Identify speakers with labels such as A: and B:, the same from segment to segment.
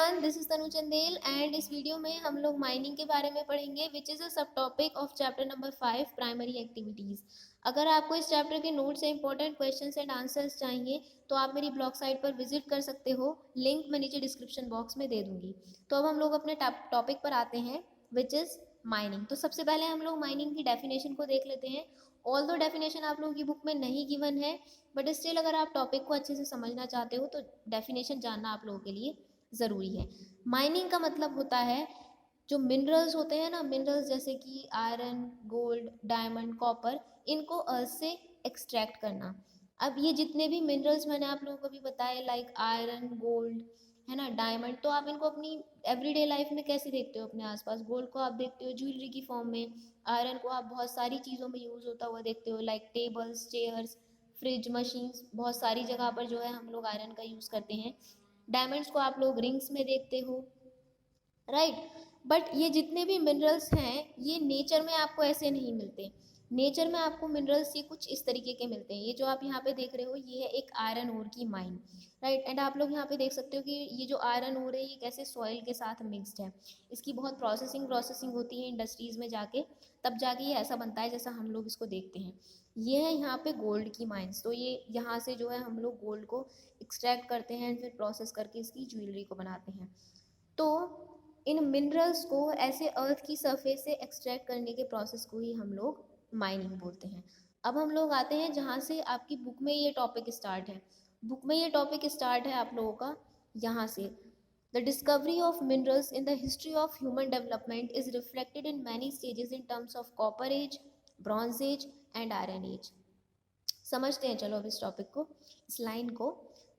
A: Everyone, this is Tanu Chandel and इस video में हम लोग माइनिंग के बारे में पढ़ेंगे विच इज़ अ सब topic of chapter number 5 primary activities. अगर आपको इस चैप्टर के नोट से इंपॉर्टेंट क्वेश्चंस एंड आंसर्स चाहिए तो आप मेरी ब्लॉग साइट पर विजिट कर सकते हो। लिंक मैं नीचे डिस्क्रिप्शन बॉक्स में दे दूंगी। तो अब हम लोग अपने टॉपिक पर आते हैं विच इज़ माइनिंग। तो सबसे पहले हम लोग माइनिंग की डेफिनेशन को देख लेते हैं। ऑल दो डेफिनेशन आप लोगों की बुक में नहीं गिवन है, बट स्टिल अगर आप टॉपिक को अच्छे से समझना चाहते हो तो डेफिनेशन जानना आप लोगों के लिए ज़रूरी है। माइनिंग का मतलब होता है जो मिनरल्स होते हैं ना, मिनरल्स जैसे कि आयरन, गोल्ड, डायमंड, कॉपर, इनको अर्थ से एक्सट्रैक्ट करना। अब ये जितने भी मिनरल्स मैंने आप लोगों को भी बताए लाइक आयरन, गोल्ड, है ना, डायमंड, तो आप इनको अपनी एवरीडे लाइफ में कैसे देखते हो अपने आसपास। गोल्ड को आप देखते हो ज्वेलरी की फॉर्म में, आयरन को आप बहुत सारी चीज़ों में यूज़ होता हुआ देखते हो like tables, chairs, fridge, machines, बहुत सारी जगह पर जो है हम लोग आयरन का यूज़ करते हैं। डायमंड्स को आप लोग रिंग्स में देखते हो, राइट। बट ये जितने भी मिनरल्स हैं ये नेचर में आपको ऐसे नहीं मिलते। नेचर में आपको मिनरल्स ये कुछ इस तरीके के मिलते हैं। ये जो आप यहाँ पे देख रहे हो ये है एक आयरन ओर की माइन, राइट। एंड आप लोग यहाँ पे देख सकते हो कि ये जो आयरन ओर है ये कैसे सॉइल के साथ मिक्सड है। इसकी बहुत प्रोसेसिंग होती है इंडस्ट्रीज में जाके, तब जाके ये ऐसा बनता है जैसा हम लोग इसको देखते हैं। ये है यहाँ पे गोल्ड की माइंस। तो ये यहाँ से जो है हम लोग गोल्ड को एक्सट्रैक्ट करते हैं, फिर प्रोसेस करके इसकी ज्वेलरी को बनाते हैं। तो इन मिनरल्स को ऐसे अर्थ की सरफेस से एक्सट्रैक्ट करने के प्रोसेस को ही हम लोग माइनिंग बोलते हैं। अब हम लोग आते हैं जहाँ से आपकी बुक में ये टॉपिक स्टार्ट है। बुक में ये टॉपिक स्टार्ट है आप लोगों का यहाँ से। The discovery of minerals in the history of human development is reflected in many stages in terms of copper age, bronze age and iron age. समझते हैं चलो अब इस टॉपिक को, इस लाइन को।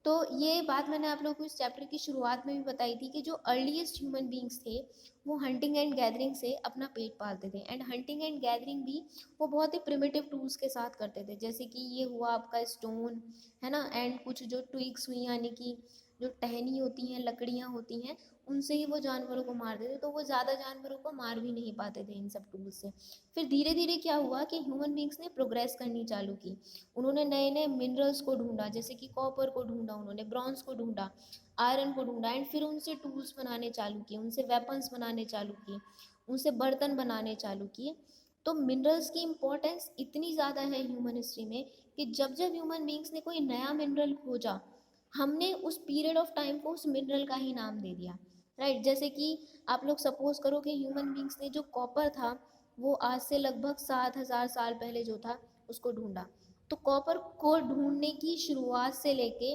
A: तो ये बात मैंने आप लोगों को इस चैप्टर की शुरुआत में भी बताई थी कि जो अर्लीस्ट ह्यूमन बींग्स थे वो हंटिंग एंड गैदरिंग से अपना पेट पालते थे। एंड हंटिंग एंड गैदरिंग भी वो बहुत ही प्रिमिटिव टूल्स के साथ करते थे, जैसे कि ये हुआ आपका स्टोन, है ना, एंड कुछ जो ट्विग्स हुई यानी कि जो टहनी होती हैं, लकड़ियाँ होती हैं, उनसे ही वो जानवरों को मारते थे। तो वो ज़्यादा जानवरों को मार भी नहीं पाते थे इन सब टूल्स से। फिर धीरे धीरे क्या हुआ कि ह्यूमन बींग्स ने प्रोग्रेस करनी चालू की। उन्होंने नए नए मिनरल्स को ढूंढा, जैसे कि कॉपर को ढूंढा, उन्होंने ब्रॉन्ज को ढूंढा, आयरन को ढूंढा, एंड फिर उनसे टूल्स बनाने चालू किए, उनसे वेपन्स बनाने चालू किए, उनसे बर्तन बनाने चालू किए। तो मिनरल्स की इम्पोर्टेंस इतनी ज़्यादा है ह्यूमन हिस्ट्री में कि जब जब ह्यूमन बींग्स ने कोई नया मिनरल खोजा, हमने उस पीरियड ऑफ टाइम को उस मिनरल का ही नाम दे दिया, राइट। जैसे कि आप लोग सपोज करो कि ह्यूमन बींग्स ने जो कॉपर था वो आज से लगभग 7,000 साल पहले जो था उसको ढूंढा। तो कॉपर को ढूंढने की शुरुआत से लेके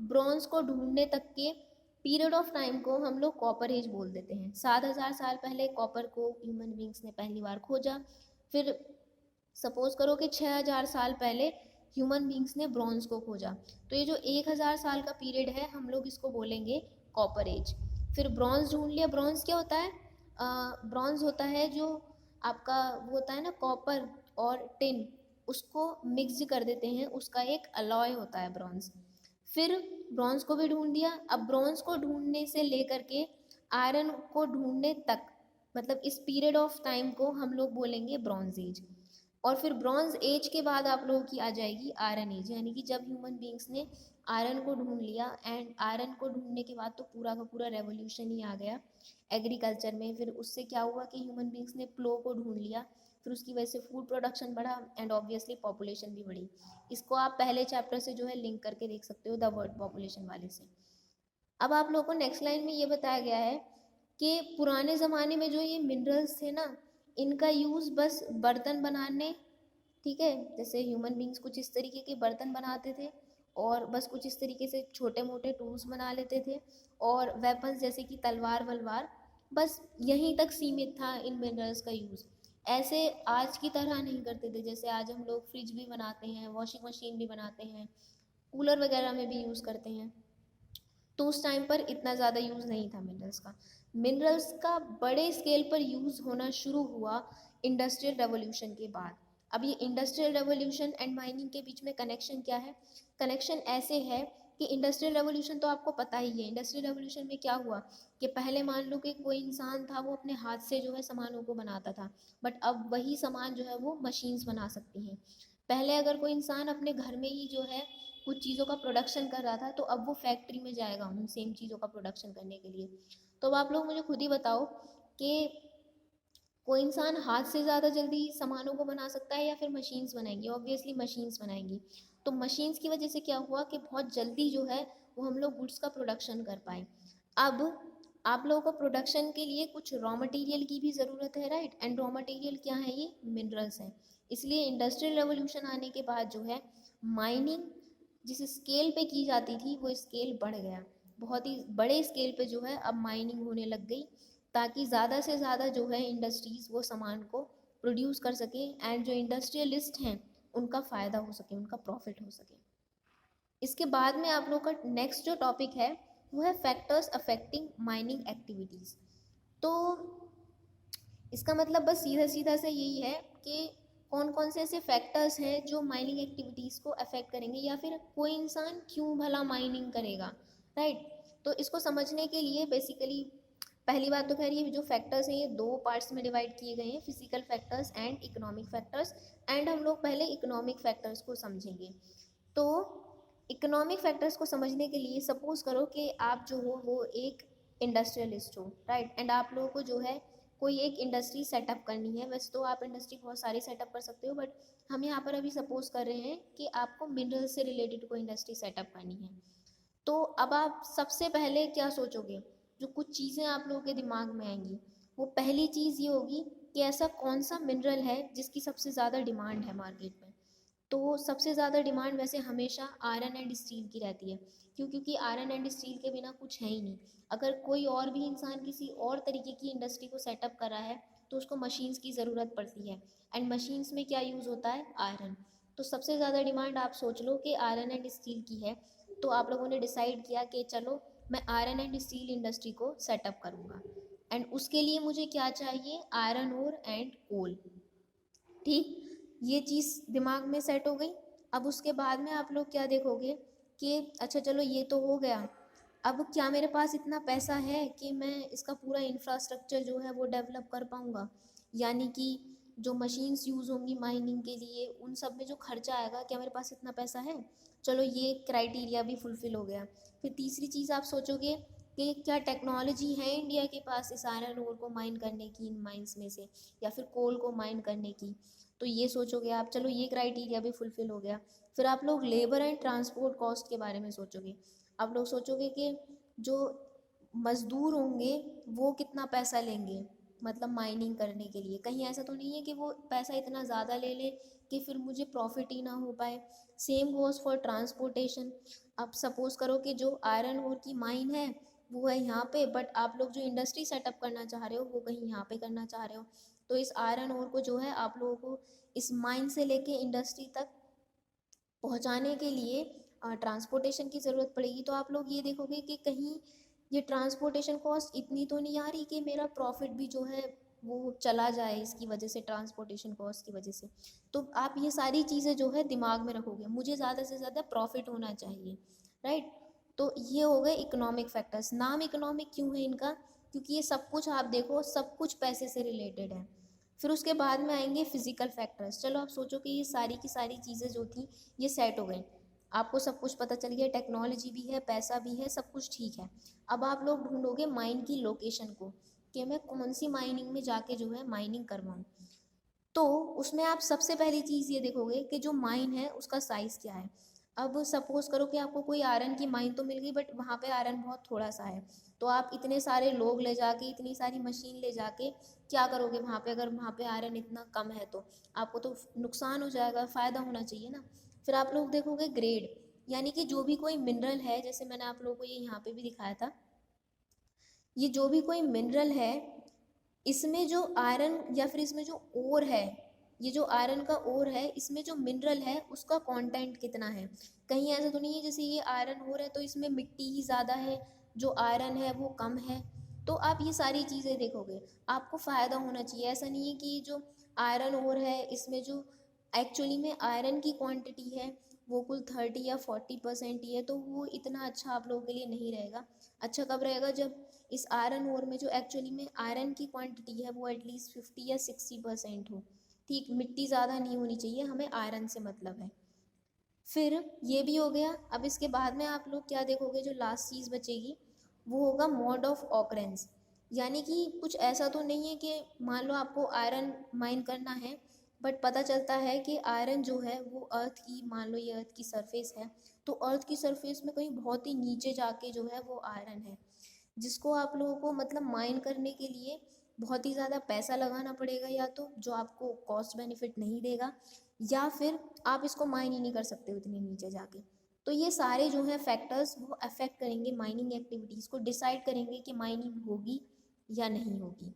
A: ब्रॉन्ज को ढूंढने तक के पीरियड ऑफ टाइम को हम लोग कॉपर एज बोल देते हैं। 7,000 साल पहले कॉपर को ह्यूमन बींग्स ने पहली बार खोजा। फिर सपोज करो कि 6,000 साल पहले ह्यूमन बींग्स ने ब्रॉन्ज को खोजा। तो ये जो 1,000 साल का पीरियड है हम लोग इसको बोलेंगे कॉपर एज। फिर ब्रॉन्ज ढूंढ लिया। ब्रॉन्ज क्या होता है? ब्रॉन्ज होता है जो आपका वो होता है ना, कॉपर और टिन, उसको मिक्स कर देते हैं, उसका एक अलॉय होता है ब्रॉन्ज। फिर ब्रॉन्ज को भी ढूंढ दिया। अब ब्रॉन्ज को ढूंढने से लेकर के आयरन को ढूंढने तक, मतलब इस पीरियड ऑफ टाइम को हम लोग बोलेंगे ब्रॉन्ज एज। और फिर ब्रॉन्ज एज के बाद आप लोगों की आ जाएगी आयरन एज, यानी कि जब ह्यूमन बींग्स ने आयरन को ढूंढ लिया। एंड आयरन को ढूंढने के बाद तो पूरा का पूरा रेवोल्यूशन ही आ गया एग्रीकल्चर में। फिर उससे क्या हुआ कि ह्यूमन बींग्स ने प्लो को ढूंढ लिया, फिर उसकी वजह से फूड प्रोडक्शन बढ़ा एंड ऑब्वियसली पॉपुलेशन भी बढ़ी। इसको आप पहले चैप्टर से जो है लिंक करके देख सकते हो, द वर्ल्ड पॉपुलेशन वाले से। अब आप लोगों को नेक्स्ट लाइन में ये बताया गया है कि पुराने ज़माने में जो ये मिनरल्स थे ना, इनका यूज़ बस बर्तन बनाने, ठीक है, जैसे ह्यूमन बींग्स कुछ इस तरीके के बर्तन बनाते थे और बस कुछ इस तरीके से छोटे मोटे टूल्स बना लेते थे, और वेपन्स जैसे कि तलवार वलवार, बस यहीं तक सीमित था इन मिनरल्स का यूज़। ऐसे आज की तरह नहीं करते थे, जैसे आज हम लोग फ्रिज भी बनाते हैं, वॉशिंग मशीन भी बनाते हैं, कूलर वगैरह में भी यूज़ करते हैं। तो उस टाइम पर इतना ज़्यादा यूज़ नहीं था मिनरल्स का। मिनरल्स का बड़े स्केल पर यूज़ होना शुरू हुआ इंडस्ट्रियल रेवोल्यूशन के बाद। अब ये इंडस्ट्रियल रेवोल्यूशन एंड माइनिंग के बीच में कनेक्शन क्या है? कनेक्शन ऐसे है कि इंडस्ट्रियल रेवोल्यूशन तो आपको पता ही है। इंडस्ट्रियल रेवोल्यूशन में क्या हुआ कि पहले मान लो कि कोई इंसान था वो अपने हाथ से जो है सामानों को बनाता था, बट अब वही सामान जो है वो मशीन्स बना सकती हैं। पहले अगर कोई इंसान अपने घर में ही जो है कुछ चीज़ों का प्रोडक्शन कर रहा था, तो अब वो फैक्ट्री में जाएगा उन सेम चीज़ों का प्रोडक्शन करने के लिए। तो अब आप लोग मुझे खुद ही बताओ कि कोई इंसान हाथ से ज़्यादा जल्दी सामानों को बना सकता है या फिर मशीन्स बनाएंगी? ऑब्वियसली मशीन्स बनाएंगी। तो मशीन्स की वजह से क्या हुआ कि बहुत जल्दी जो है वो हम लोग गुड्स का प्रोडक्शन कर पाए। अब आप लोगों को प्रोडक्शन के लिए कुछ रॉ मटेरियल की भी ज़रूरत है, राइट? एंड रॉ मटेरियल क्या है? ये मिनरल्स हैं। इसलिए इंडस्ट्रियल रेवोल्यूशन आने के बाद जो है माइनिंग जिस स्केल पे की जाती थी वो स्केल बढ़ गया। बहुत ही बड़े स्केल पे जो है अब माइनिंग होने लग गई, ताकि ज़्यादा से ज़्यादा जो है इंडस्ट्रीज़ वो सामान को प्रोड्यूस कर सके एंड जो इंडस्ट्रियलिस्ट हैं उनका फ़ायदा हो सके, उनका प्रॉफिट हो सके। इसके बाद में आप लोग का नेक्स्ट जो टॉपिक है वो है फैक्टर्स अफेक्टिंग माइनिंग एक्टिविटीज़। तो इसका मतलब बस सीधा सीधा से यही है कि कौन कौन से ऐसे फैक्टर्स हैं जो माइनिंग एक्टिविटीज़ को अफेक्ट करेंगे, या फिर कोई इंसान क्यों भला माइनिंग करेगा, राइट? तो इसको समझने के लिए बेसिकली पहली बात तो खैर ये जो फैक्टर्स हैं ये दो पार्ट्स में डिवाइड किए गए हैं, physical factors and economic factors. And हम लोग पहले इकोनॉमिक फैक्टर्स को समझेंगे। तो इकोनॉमिक फैक्टर्स को समझने के लिए सपोज करो कि आप जो हो वो एक इंडस्ट्रियलिस्ट हो, राइट? एंड आप लोगों को जो है कोई एक इंडस्ट्री सेटअप करनी है। वैसे तो आप इंडस्ट्री बहुत सारी सेटअप कर सकते हो, बट हम यहाँ पर अभी सपोज कर रहे हैं कि आपको मिनरल से रिलेटेड कोई इंडस्ट्री सेटअप करनी है। तो अब आप सबसे पहले क्या सोचोगे? जो कुछ चीज़ें आप लोगों के दिमाग में आएंगी, वो पहली चीज़ ये होगी कि ऐसा कौन सा मिनरल है जिसकी सबसे ज़्यादा डिमांड है मार्केट में। तो सबसे ज़्यादा डिमांड वैसे हमेशा आयरन एंड स्टील की रहती है। क्यों? क्योंकि आयरन एंड स्टील के बिना कुछ है ही नहीं। अगर कोई और भी इंसान किसी और तरीके की इंडस्ट्री को सेटअप कर रहा है तो उसको मशीन्स की ज़रूरत पड़ती है। एंड मशीन्स में क्या यूज़ होता है? आयरन। तो सबसे ज़्यादा डिमांड आप सोच लो कि आयरन एंड स्टील की है। तो आप लोगों ने डिसाइड किया कि चलो मैं आयरन एंड स्टील इंडस्ट्री को सेटअप करूँगा। एंड उसके लिए मुझे क्या चाहिए? Iron ore and coal. ठीक, ये चीज़ दिमाग में सेट हो गई। अब उसके बाद में आप लोग क्या देखोगे कि अच्छा चलो ये तो हो गया, अब क्या मेरे पास इतना पैसा है कि मैं इसका पूरा इंफ्रास्ट्रक्चर जो है वो डेवलप कर पाऊँगा? यानी कि जो मशीन्स यूज़ होंगी माइनिंग के लिए उन सब में जो खर्चा आएगा, क्या मेरे पास इतना पैसा है? चलो ये क्राइटेरिया भी फुलफिल हो गया। फिर तीसरी चीज़ आप सोचोगे कि क्या टेक्नोलॉजी है इंडिया के पास इस आयरन ओर को माइन करने की इन माइंस में से, या फिर कोल को माइन करने की? तो ये सोचोगे आप। चलो ये क्राइटेरिया भी फुलफिल हो गया। फिर आप लोग लेबर एंड ट्रांसपोर्ट कॉस्ट के बारे में सोचोगे। आप लोग सोचोगे कि जो मज़दूर होंगे वो कितना पैसा लेंगे, मतलब माइनिंग करने के लिए। कहीं ऐसा तो नहीं है कि वो पैसा इतना ज़्यादा ले ले कि फिर मुझे प्रॉफिट ही ना हो पाए। Same goes for transportation. अब सपोज़ करो कि जो आयरन ओर की माइन है वो है यहाँ पे, बट आप लोग जो इंडस्ट्री सेटअप करना चाह रहे हो वो कहीं यहाँ पे करना चाह रहे हो। तो इस आयरन ओर को जो है आप लोगों को इस माइन से लेके इंडस्ट्री तक पहुंचाने के लिए ट्रांसपोर्टेशन की ज़रूरत पड़ेगी। तो आप लोग ये देखोगे कि कहीं ये ट्रांसपोर्टेशन कॉस्ट इतनी तो नहीं आ रही कि मेरा प्रॉफिट भी जो है वो चला जाए इसकी वजह से, ट्रांसपोर्टेशन कॉस्ट की वजह से। तो आप ये सारी चीज़ें जो है दिमाग में रखोगे, मुझे ज़्यादा से ज़्यादा प्रॉफिट होना चाहिए, राइट? तो ये हो गए इकोनॉमिक फैक्टर्स। नाम इकोनॉमिक क्यों है इनका? क्योंकि ये सब कुछ आप देखो सब कुछ पैसे से रिलेटेड है। फिर उसके बाद में आएंगे फिजिकल फैक्टर्स। चलो आप सोचो कि ये सारी की सारी चीज़ें जो थी ये सेट हो गई, आपको सब कुछ पता चल गया, टेक्नोलॉजी भी है, पैसा भी है, सब कुछ ठीक है। अब आप लोग ढूंढोगे माइन की लोकेशन को कि मैं कौन सी माइनिंग में जाके जो है माइनिंग करवाऊँ। तो उसमें आप सबसे पहली चीज़ ये देखोगे कि जो माइन है उसका साइज़ क्या है। अब सपोज़ करो कि आपको कोई आयरन की माइन तो मिल गई, बट वहाँ पे आयरन बहुत थोड़ा सा है। तो आप इतने सारे लोग ले जाके, इतनी सारी मशीन ले जाके क्या करोगे वहाँ पे? अगर वहाँ पे आयरन इतना कम है तो आपको तो नुकसान हो जाएगा, फ़ायदा होना चाहिए ना। फिर आप लोग देखोगे ग्रेड, यानी कि जो भी कोई मिनरल है, जैसे मैंने आप लोगों को ये यहाँ पे भी दिखाया था, ये जो भी कोई मिनरल है इसमें जो आयरन या फिर इसमें जो ओर है, ये जो आयरन का ओर है इसमें जो मिनरल है उसका कंटेंट कितना है। कहीं ऐसा तो नहीं है जैसे ये आयरन ओर है तो इसमें मिट्टी ही ज़्यादा है, जो आयरन है वो कम है। तो आप ये सारी चीज़ें देखोगे, आपको फ़ायदा होना चाहिए। ऐसा नहीं है कि जो आयरन ओर है इसमें जो एक्चुअली में आयरन की क्वांटिटी है वो कुल 30 या 40% ही है, तो वो इतना अच्छा आप लोगों के लिए नहीं रहेगा। अच्छा कब रहेगा? जब इस आयरन ओर में जो एक्चुअली में आयरन की क्वांटिटी है वो एटलीस्ट 50 या 60% हो। ठीक, मिट्टी ज़्यादा नहीं होनी चाहिए, हमें आयरन से मतलब है। फिर ये भी हो गया। अब इसके बाद में आप लोग क्या देखोगे, जो लास्ट चीज़ बचेगी वो होगा मोड ऑफ ऑकरेंस। यानी कि कुछ ऐसा तो नहीं है कि मान लो आपको आयरन माइन करना है, बट पता चलता है कि आयरन जो है वो अर्थ की, मान लो ये अर्थ की सरफेस है, तो अर्थ की सरफेस में कहीं बहुत ही नीचे जाके जो है वो आयरन है, जिसको आप लोगों को मतलब माइन करने के लिए बहुत ही ज़्यादा पैसा लगाना पड़ेगा, या तो जो आपको कॉस्ट बेनिफिट नहीं देगा, या फिर आप इसको माइन ही नहीं कर सकते उतने नीचे जाके। तो ये सारे जो है फैक्टर्स वो अफेक्ट करेंगे माइनिंग एक्टिविटीज़ को, डिसाइड करेंगे कि माइनिंग होगी या नहीं होगी।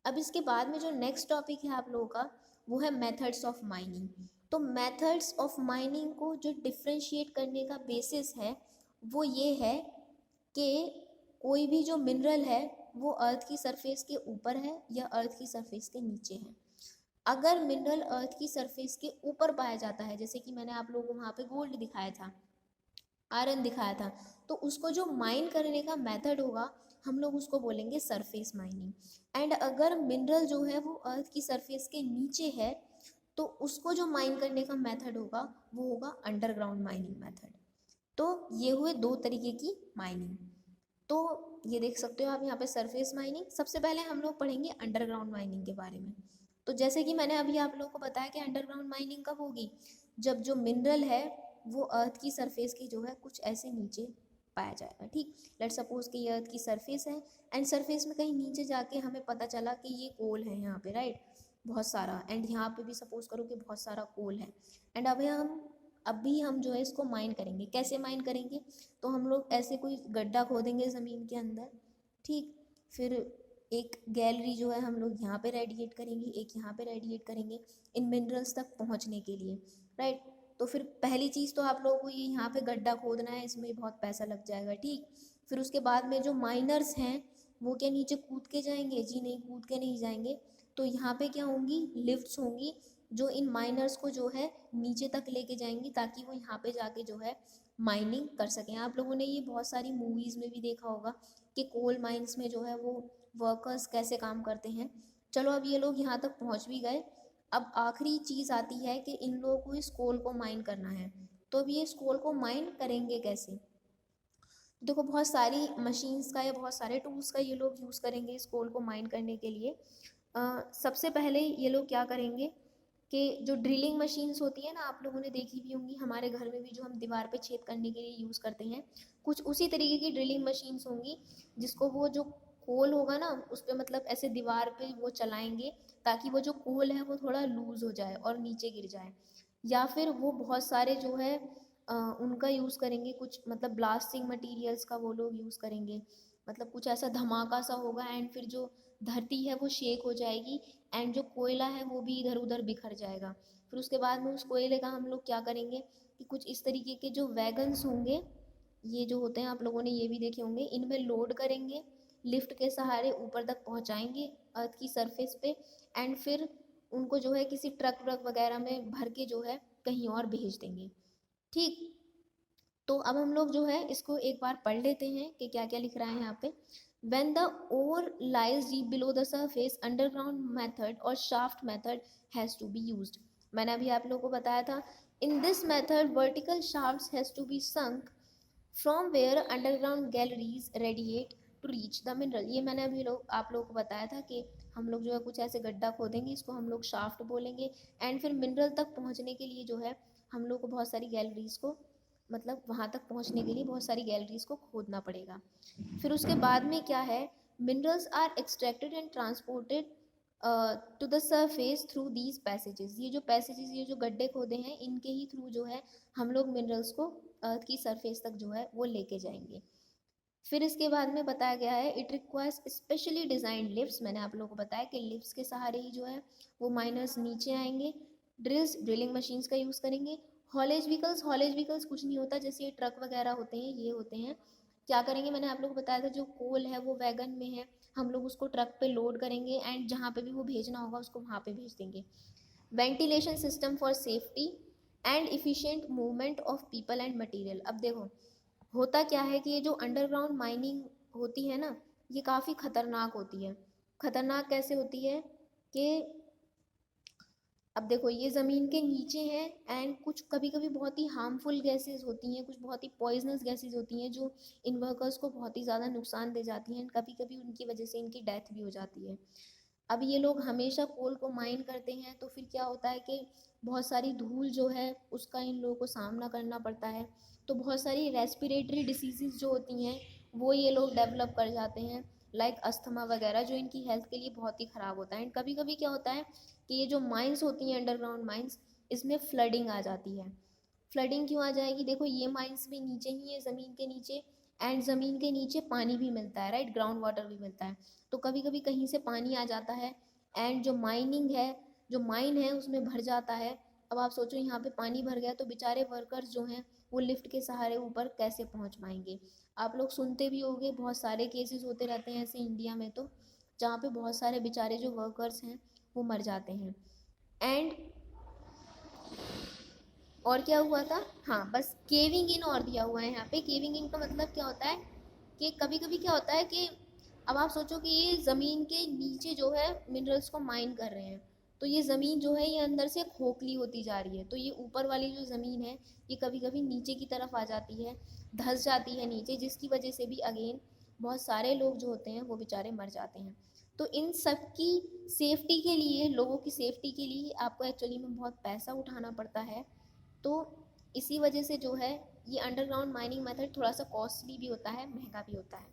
A: अब इसके बाद में जो नेक्स्ट टॉपिक है आप लोगों का वो है मेथड्स ऑफ माइनिंग। तो मेथड्स ऑफ माइनिंग को जो डिफ्रेंशिएट करने का बेसिस है वो ये है कि कोई भी जो मिनरल है वो अर्थ की सरफेस के ऊपर है या अर्थ की सरफेस के नीचे है। अगर मिनरल अर्थ की सरफेस के ऊपर पाया जाता है, जैसे कि मैंने आप लोगों को वहाँ पे गोल्ड दिखाया था, आयरन दिखाया था, तो उसको जो माइन करने का मेथड होगा हम लोग उसको बोलेंगे सरफेस माइनिंग। एंड अगर मिनरल जो है वो अर्थ की सरफेस के नीचे है तो उसको जो माइन करने का मेथड होगा वो होगा अंडरग्राउंड माइनिंग मेथड। तो ये हुए दो तरीके की माइनिंग। तो ये देख सकते हो आप यहाँ पे सरफेस माइनिंग। सबसे पहले हम लोग पढ़ेंगे अंडरग्राउंड माइनिंग के बारे में। तो जैसे कि मैंने अभी आप लोगों को बताया कि अंडरग्राउंड माइनिंग कब होगी, जब जो मिनरल है वो अर्थ की सरफेस की जो है कुछ ऐसे नीचे पाया जाएगा। ठीक, लेट सपोज कि ये अर्थ की सरफेस है एंड सरफेस में कहीं नीचे जाके हमें पता चला कि ये कोल है यहाँ पे, राइट, बहुत सारा, एंड यहाँ पे भी सपोज करो कि बहुत सारा कोल है। एंड अभी हम जो है इसको माइन करेंगे। कैसे माइन करेंगे, तो हम लोग ऐसे कोई गड्ढा खोदेंगे ज़मीन के अंदर, ठीक, फिर एक गैलरी जो है हम लोग यहाँ पे रेडिएट करेंगे, एक यहाँ पे रेडिएट करेंगे इन मिनरल्स तक पहुँचने के लिए, राइट। तो फिर पहली चीज़ तो आप लोगों को ये यहाँ पे गड्ढा खोदना है, इसमें बहुत पैसा लग जाएगा, ठीक। फिर उसके बाद में जो माइनर्स हैं वो क्या नीचे कूद के जाएंगे? जी नहीं, कूद के नहीं जाएंगे। तो यहाँ पे क्या होंगी, लिफ्ट्स होंगी जो इन माइनर्स को जो है नीचे तक लेके जाएंगी ताकि वो यहाँ पे जाके जो है माइनिंग कर सकें। आप लोगों ने ये बहुत सारी मूवीज़ में भी देखा होगा कि कोल माइंस में जो है वो वर्कर्स कैसे काम करते हैं। चलो अब ये लोग यहाँ तक पहुँच भी गए। अब आखिरी चीज़ आती है कि इन लोगों को इस कोल को माइन करना है। तो अब ये इस कोल को माइन करेंगे कैसे? देखो, बहुत सारी मशीन्स का या बहुत सारे टूल्स का ये लोग यूज़ करेंगे इस कोल को माइन करने के लिए। सबसे पहले ये लोग क्या करेंगे कि जो ड्रिलिंग मशीन्स होती है ना, आप लोगों ने देखी भी होंगी, हमारे घर में भी जो हम दीवार पे छेद करने के लिए यूज़ करते हैं, कुछ उसी तरीके की ड्रिलिंग मशीन्स होंगी जिसको वो जो कोल होगा ना उस पर मतलब ऐसे दीवार पे वो चलाएंगे ताकि वो जो कोल है वो थोड़ा लूज़ हो जाए और नीचे गिर जाए। या फिर वो बहुत सारे जो है उनका यूज़ करेंगे, कुछ मतलब ब्लास्टिंग मटेरियल्स का वो लोग यूज़ करेंगे। मतलब कुछ ऐसा धमाका सा होगा एंड फिर जो धरती है वो शेक हो जाएगी एंड जो कोयला है वो भी इधर उधर बिखर जाएगा। फिर उसके बाद में उस कोयले का हम लोग क्या करेंगे कि कुछ इस तरीके के जो वैगन्स होंगे, ये जो होते हैं आप लोगों ने ये भी देखे होंगे, इनमें लोड करेंगे, लिफ्ट के सहारे ऊपर तक पहुंचाएंगे अर्थ की सरफेस पे एंड फिर उनको जो है किसी ट्रक व्रक वगैरह में भर के जो है कहीं और भेज देंगे। ठीक, तो अब हम लोग जो है इसको एक बार पढ़ लेते हैं कि क्या क्या लिख रहा है यहाँ पे। When the ore lies deep below the surface, underground method or shaft method has to be used. मैंने अभी आप लोगों को बताया था, in this method vertical shafts has to be sunk from where underground galleries radiate to reach the mineral। ये मैंने अभी आप लोगों को बताया था कि हम लोग जो है कुछ ऐसे गड्ढा खोदेंगे, इसको हम लोग शाफ्ट बोलेंगे एंड फिर मिनरल तक पहुंचने के लिए जो है हम लोग को बहुत सारी गैलरीज को मतलब वहाँ तक पहुँचने के लिए बहुत सारी गैलरीज को खोदना पड़ेगा। फिर उसके बाद में क्या है, minerals are extracted and transported to the surface through these passages. ये जो पैसेजेस, ये जो गड्ढे खोदे हैं, इनके ही थ्रू जो है हम लोग मिनरल्स को अर्थ की सरफेस तक जो है वो लेके जाएंगे। फिर इसके बाद में बताया गया है it requires specially designed lifts. मैंने आप लोगों को बताया कि लिफ्ट्स के सहारे ही जो है वो माइनर्स नीचे आएंगे। ड्रिल्स, ड्रिलिंग मशीन्स का यूज़ करेंगे। हॉलेज व्हीकल्स, हॉलेज व्हीकल्स कुछ नहीं होता, जैसे ये ट्रक वगैरह होते हैं, ये होते हैं। क्या करेंगे, मैंने आप लोगों को बताया था जो कोल है वो वैगन में है, हम लोग उसको ट्रक पे लोड करेंगे एंड जहाँ पे भी वो भेजना होगा उसको वहाँ पे भेज देंगे। Ventilation system for safety and efficient movement of people and material. अब देखो, होता क्या है कि ये जो अंडरग्राउंड माइनिंग होती है ना, ये काफ़ी ख़तरनाक होती है। ख़तरनाक कैसे होती है कि अब देखो ये ज़मीन के नीचे है एंड कुछ कभी कभी बहुत ही हार्मफुल गैसेस होती हैं, कुछ बहुत ही पॉइजनस गैसेस होती हैं जो इन वर्कर्स को बहुत ही ज़्यादा नुकसान दे जाती हैं, कभी कभी उनकी वजह से इनकी डेथ भी हो जाती है। अब ये लोग हमेशा कोल को माइन करते हैं तो फिर क्या होता है कि बहुत सारी धूल जो है उसका इन लोगों को सामना करना पड़ता है, तो बहुत सारी रेस्पिरेटरी डिसीज़ जो होती हैं वो ये लोग डेवलप कर जाते हैं, लाइक अस्थमा वगैरह, जो इनकी हेल्थ के लिए बहुत ही ख़राब होता है। एंड कभी कभी क्या होता है कि ये जो माइंस होती हैं अंडरग्राउंड माइंस, इसमें फ्लडिंग आ जाती है। फ्लडिंग क्यों आ जाएगी, देखो ये माइंस भी नीचे ही है ज़मीन के नीचे, एंड ज़मीन के नीचे पानी भी मिलता है, राइट, ग्राउंड वाटर भी मिलता है। तो कभी कभी कहीं से पानी आ जाता है एंड जो माइनिंग है, जो माइन है उसमें भर जाता है। अब आप सोचो यहाँ पे पानी भर गया तो बेचारे वर्कर्स जो हैं वो लिफ्ट के सहारे ऊपर कैसे पहुँच पाएंगे। आप लोग सुनते भी होंगे, बहुत सारे केसेस होते रहते हैं ऐसे इंडिया में, तो जहाँ पे बहुत सारे बेचारे जो वर्कर्स हैं वो मर जाते हैं। एंड और क्या हुआ था, हाँ बस केविंग इन और दिया हुआ है यहाँ पे। केविंग इन का मतलब क्या होता है कि कभी कभी क्या होता है कि अब आप सोचो कि ये ज़मीन के नीचे जो है मिनरल्स को माइन कर रहे हैं, तो ये ज़मीन जो है ये अंदर से खोखली होती जा रही है, तो ये ऊपर वाली जो ज़मीन है ये कभी कभी नीचे की तरफ आ जाती है, धंस जाती है नीचे, जिसकी वजह से भी अगेन बहुत सारे लोग जो होते हैं वो बेचारे मर जाते हैं। तो इन सब की सेफ्टी के लिए, लोगों की सेफ्टी के लिए आपको एक्चुअली में बहुत पैसा उठाना पड़ता है। तो इसी वजह से जो है ये अंडरग्राउंड माइनिंग मेथड थोड़ा सा कॉस्टली भी होता है, महंगा भी होता है।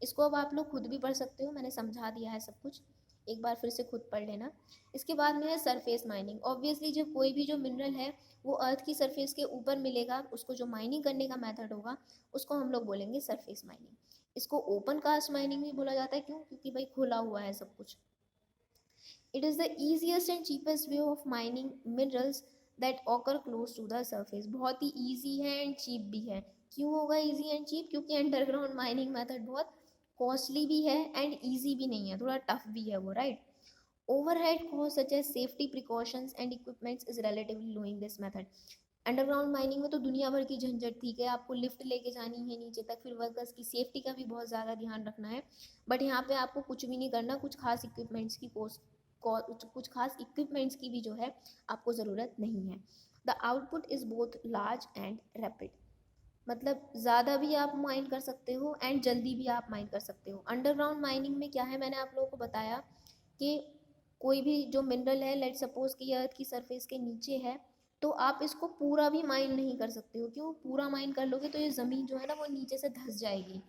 A: इसको अब आप लोग खुद भी पढ़ सकते हो, मैंने समझा दिया है सब कुछ, एक बार फिर से खुद पढ़ लेना। इसके बाद में है सरफेस माइनिंग। ऑब्वियसली जब कोई भी जो मिनरल है वो अर्थ की सरफेस के ऊपर मिलेगा, उसको जो माइनिंग करने का मेथड होगा उसको हम लोग बोलेंगे सरफेस माइनिंग। इसको ओपन कास्ट माइनिंग भी बोला जाता है, क्यों, क्योंकि भाई खुला हुआ है सब कुछ। It is the easiest and cheapest way of mining minerals that occur close to the surface. बहुत ही ईजी है एंड चीप भी है। क्यों होगा ईजी एंड चीप, क्योंकि अंडरग्राउंड माइनिंग मेथड बहुत कॉस्टली भी है एंड ईजी भी नहीं है, थोड़ा टफ भी है वो, right. Overhead cost such as safety precautions and equipments is relatively low in this method. Underground mining में तो दुनिया भर की झंझट थी कि आपको लिफ्ट लेके जानी है नीचे तक, फिर वर्कर्स की सेफ्टी का भी बहुत ज़्यादा ध्यान रखना है। बट यहाँ पे आपको कुछ भी नहीं करना, कुछ खास इक्विपमेंट्स की कुछ खास इक्विपमेंट्स की भी जो है आपको ज़रूरत नहीं है। The output is both large and rapid. मतलब ज़्यादा भी आप माइन कर सकते हो एंड जल्दी भी आप माइन कर सकते हो। अंडरग्राउंड माइनिंग में क्या है, मैंने आप लोगों को बताया कि कोई भी जो मिनरल है, लेट सपोज कि अर्थ की सरफेस के नीचे है, तो आप इसको पूरा भी माइन नहीं कर सकते हो। क्यों, पूरा माइन कर लोगे तो ये ज़मीन जो है ना वो नीचे से धंस जाएगी,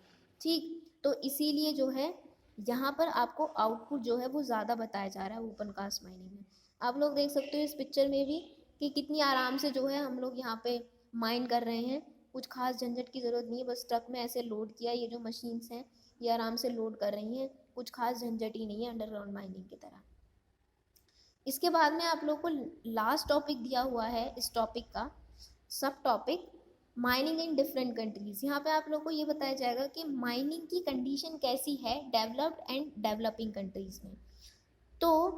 A: ठीक। तो इसीलिए जो है यहाँ पर आपको आउटपुट जो है वो ज़्यादा बताया जा रहा है ओपन कास्ट माइनिंग में। आप लोग देख सकते हो इस पिक्चर में भी कि कितनी आराम से जो है हम लोग यहाँ पे माइन कर रहे हैं। कुछ खास झंझट की ज़रूरत नहीं है, बस ट्रक में ऐसे लोड किया, ये जो मशीन्स हैं ये आराम से लोड कर रही हैं, कुछ खास झंझट ही नहीं है अंडरग्राउंड माइनिंग की तरह। इसके बाद में आप लोग को लास्ट टॉपिक दिया हुआ है इस टॉपिक का, सब topic mining in different countries. यहाँ पे आप लोग को ये बताया जाएगा कि माइनिंग की कंडीशन कैसी है डेवलप्ड एंड डेवलपिंग कंट्रीज में। तो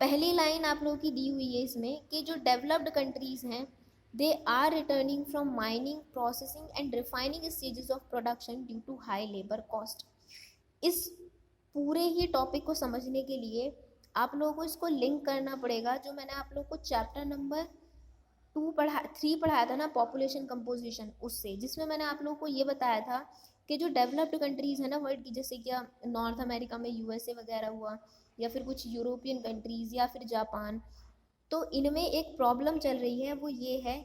A: पहली लाइन आप लोगों की दी हुई है इसमें कि जो डेवलप्ड कंट्रीज हैं they are returning from mining, processing and refining stages of production due to high labour cost. इस पूरे ही टॉपिक को समझने के लिए आप लोगों को इसको लिंक करना पड़ेगा, जो मैंने आप लोग को चैप्टर नंबर 3 पढ़ाया था ना, पॉपुलेशन कंपोजिशन, उससे, जिसमें मैंने आप लोगों को ये बताया था कि जो डेवलप्ड कंट्रीज़ है ना वर्ल्ड की, जैसे कि नॉर्थ अमेरिका में यूएसए वगैरह हुआ, या फिर कुछ यूरोपियन कंट्रीज़, या फिर जापान, तो इनमें एक प्रॉब्लम चल रही है, वो ये है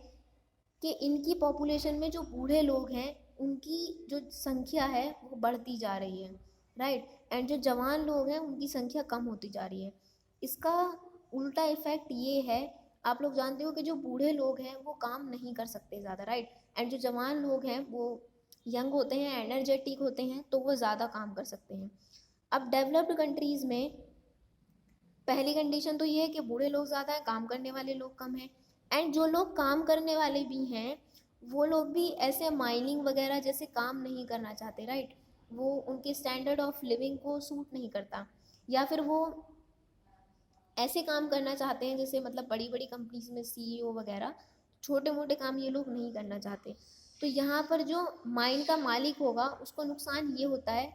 A: कि इनकी पॉपुलेशन में जो बूढ़े लोग हैं उनकी जो संख्या है वो बढ़ती जा रही है, राइट, एंड जो जवान लोग हैं उनकी संख्या कम होती जा रही है। इसका उल्टा इफेक्ट ये है, आप लोग जानते हो कि जो बूढ़े लोग हैं वो काम नहीं कर सकते ज़्यादा, राइट, एंड जो जवान लोग हैं वो यंग होते हैं, एनर्जेटिक होते हैं, तो वो ज़्यादा काम कर सकते हैं। अब डेवलप्ड कंट्रीज़ में पहली कंडीशन तो ये है कि बूढ़े लोग ज़्यादा हैं, काम करने वाले लोग कम हैं, एंड जो लोग काम करने वाले भी हैं वो लोग भी ऐसे माइनिंग वगैरह जैसे काम नहीं करना चाहते, राइट, वो उनके स्टैंडर्ड ऑफ लिविंग को सूट नहीं करता, या फिर वो ऐसे काम करना चाहते हैं जैसे मतलब बड़ी बड़ी कंपनीज में सीईओ वगैरह, छोटे मोटे काम ये लोग नहीं करना चाहते। तो यहाँ पर जो माइन का मालिक होगा उसको नुकसान ये होता है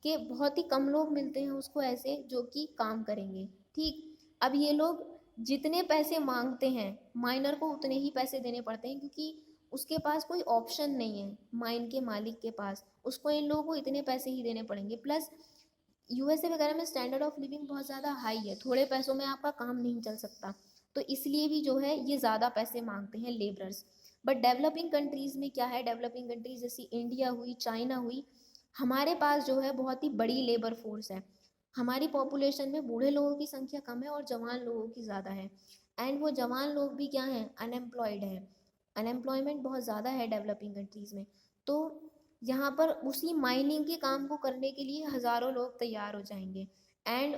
A: कि बहुत ही कम लोग मिलते हैं उसको ऐसे जो कि काम करेंगे, ठीक। अब ये लोग जितने पैसे मांगते हैं माइनर को उतने ही पैसे देने पड़ते हैं, क्योंकि उसके पास कोई ऑप्शन नहीं है, माइन के मालिक के पास, उसको इन लोगों को इतने पैसे ही देने पड़ेंगे। प्लस यूएसए वगैरह में स्टैंडर्ड ऑफ लिविंग बहुत ज़्यादा हाई है, थोड़े पैसों में आपका काम नहीं चल सकता, तो इसलिए भी जो है ये ज़्यादा पैसे मांगते हैं लेबरर्स। बट डेवलपिंग कंट्रीज़ में क्या है, डेवलपिंग कंट्रीज जैसे इंडिया हुई, चाइना हुई, हमारे पास जो है बहुत ही बड़ी लेबर फोर्स है। हमारी पॉपुलेशन में बूढ़े लोगों की संख्या कम है और जवान लोगों की ज़्यादा है। एंड वो जवान लोग भी क्या हैं, अनएम्प्लॉयड हैं, अनएम्प्लॉयमेंट बहुत ज़्यादा है डेवलपिंग कंट्रीज़ में। तो यहाँ पर उसी माइनिंग के काम को करने के लिए हज़ारों लोग तैयार हो जाएंगे, एंड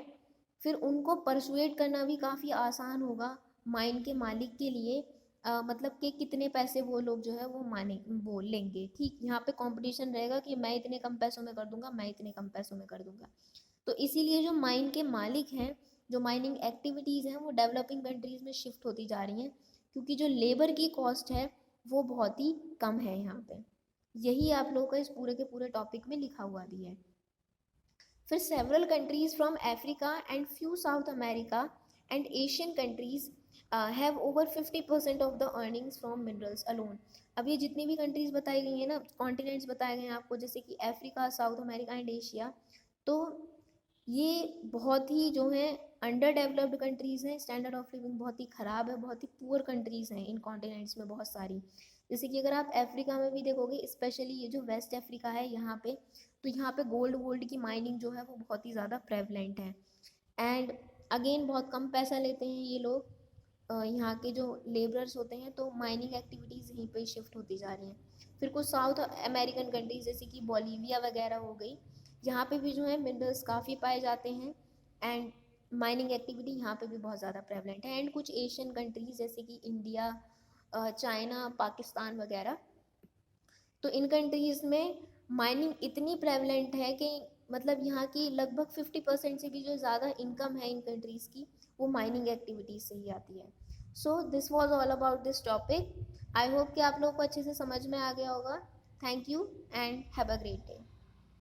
A: फिर उनको परसुएट करना भी काफ़ी आसान होगा माइन के मालिक के लिए, मतलब कि कितने पैसे वो लोग जो है वो माने वो लेंगे। ठीक, यहाँ पे कंपटीशन रहेगा कि मैं इतने कम पैसों में कर दूंगा, मैं इतने कम पैसों में कर दूंगा। तो इसीलिए जो माइन के मालिक हैं, जो माइनिंग एक्टिविटीज़ हैं, वो डेवलपिंग कंट्रीज़ में शिफ्ट होती जा रही हैं, क्योंकि जो लेबर की कॉस्ट है वो बहुत ही कम है यहाँ पे। यही आप लोगों का इस पूरे के पूरे टॉपिक में लिखा हुआ भी है। फिर several countries from Africa and few south America and Asian countries have over 50% of the earnings from minerals alone. अब ये जितनी भी कंट्रीज बताई गई हैं ना, कॉन्टिनेंट्स बताए गए हैं आपको, जैसे कि Africa, south America and Asia, तो ये बहुत ही जो है अंडर डेवलप्ड कंट्रीज़ हैं, स्टैंडर्ड ऑफ लिविंग बहुत ही ख़राब है, बहुत ही पुअर कंट्रीज़ हैं इन कॉन्टिनेंट्स में बहुत सारी। जैसे कि अगर आप अफ्रीका में भी देखोगे, स्पेशली ये जो वेस्ट अफ्रीका है यहाँ पे, तो यहाँ पे गोल्ड की माइनिंग जो है वो बहुत ही ज़्यादा प्रेवलेंट है। एंड अगेन बहुत कम पैसा लेते हैं ये लोग, यहाँ के जो लेबरर्स होते हैं, तो माइनिंग एक्टिविटीज़ यहीं पे शिफ्ट होती जा रही हैं। फिर कुछ साउथ अमेरिकन कंट्रीज जैसे कि बोलीविया वगैरह हो गई, यहाँ पे भी जो है मिनरल्स काफ़ी पाए जाते हैं, एंड माइनिंग एक्टिविटी यहाँ पे भी बहुत ज़्यादा प्रेवलेंट है। एंड कुछ एशियन कंट्रीज जैसे कि इंडिया, चाइना, पाकिस्तान वगैरह, तो इन कंट्रीज़ में माइनिंग इतनी प्रेवलेंट है कि मतलब यहाँ की लगभग 50% से भी जो ज़्यादा इनकम है इन कंट्रीज़ की, वो माइनिंग एक्टिविटीज़ से ही आती है। So this was all about this topic. I hope कि आप लोगों को अच्छे से समझ में आ गया होगा। Thank you and have a great day.